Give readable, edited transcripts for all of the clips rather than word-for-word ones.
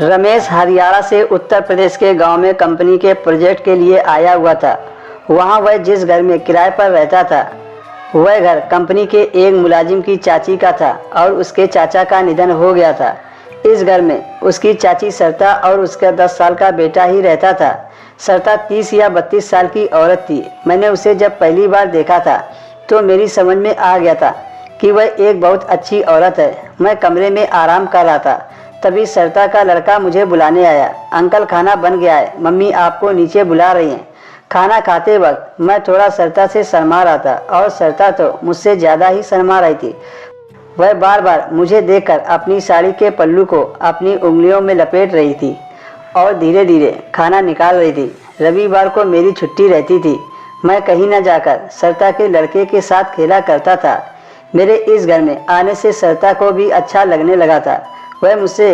रमेश हरियाणा से उत्तर प्रदेश के गांव में कंपनी के प्रोजेक्ट के लिए आया हुआ था। वहां वह जिस घर में किराए पर रहता था वह घर कंपनी के एक मुलाजिम की चाची का था और उसके चाचा का निधन हो गया था। इस घर में उसकी चाची सरता और उसका 10 साल का बेटा ही रहता था। सरता 30 या 32 साल की औरत थी। मैंने उसे जब पहली बार देखा था तो मेरी समझ में आ गया था कि वह एक बहुत अच्छी औरत है। मैं कमरे में आराम कर रहा था, तभी सरता का लड़का मुझे बुलाने आया। अंकल, खाना बन गया है, मम्मी आपको नीचे बुला रही हैं। खाना खाते वक्त मैं थोड़ा सरता से शर्मा रहा था और सरता तो मुझसे ज़्यादा ही शर्मा रही थी। वह बार बार मुझे देखकर अपनी साड़ी के पल्लू को अपनी उंगलियों में लपेट रही थी और धीरे धीरे खाना निकाल रही थी। रविवार को मेरी छुट्टी रहती थी। मैं कहीं न जाकर सरता के लड़के के साथ खेला करता था। मेरे इस घर में आने से सरता को भी अच्छा लगने लगा था। वह मुझसे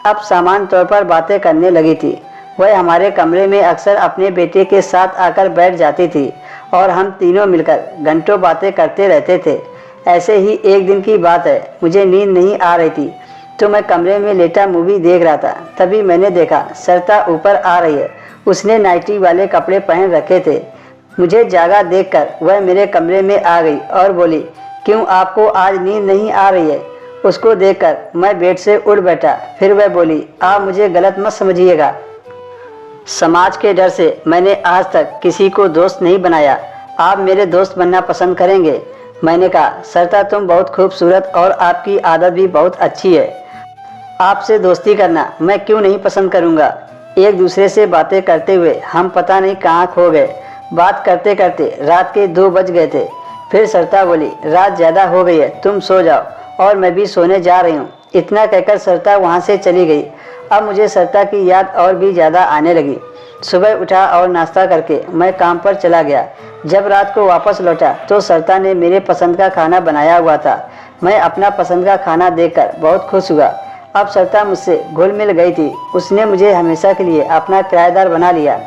अब सामान्य तौर पर बातें करने लगी थी। वह हमारे कमरे में अक्सर अपने बेटे के साथ आकर बैठ जाती थी और हम तीनों मिलकर घंटों बातें करते रहते थे। ऐसे ही एक दिन की बात है, मुझे नींद नहीं आ रही थी तो मैं कमरे में लेटा मूवी देख रहा था। तभी मैंने देखा सरता ऊपर आ रही है। उसने नाइटी वाले कपड़े पहन रखे थे। मुझे जागा देखकर वह मेरे कमरे में आ गई और बोली, क्यों, आपको आज नींद नहीं आ रही है? उसको देखकर मैं बेड से उठ बैठा। फिर वह बोली, आप मुझे गलत मत समझिएगा। समाज के डर से मैंने आज तक किसी को दोस्त नहीं बनाया। आप मेरे दोस्त बनना पसंद करेंगे? मैंने कहा, सरता तुम बहुत खूबसूरत और आपकी आदत भी बहुत अच्छी है। आपसे दोस्ती करना मैं क्यों नहीं पसंद करूँगा। एक दूसरे से बातें करते हुए हम पता नहीं कहाँ खो गए। बात करते करते रात के 2 बज गए थे। फिर सरता बोली, रात ज़्यादा हो गई है, तुम सो जाओ और मैं भी सोने जा रही हूँ। इतना कहकर सरता वहाँ से चली गई। अब मुझे सरता की याद और भी ज़्यादा आने लगी। सुबह उठा और नाश्ता करके मैं काम पर चला गया। जब रात को वापस लौटा तो सरता ने मेरे पसंद का खाना बनाया हुआ था। मैं अपना पसंद का खाना देखकर बहुत खुश हुआ। अब सरता मुझसे घुल मिल गई थी। उसने मुझे हमेशा के लिए अपना किराएदार बना लिया।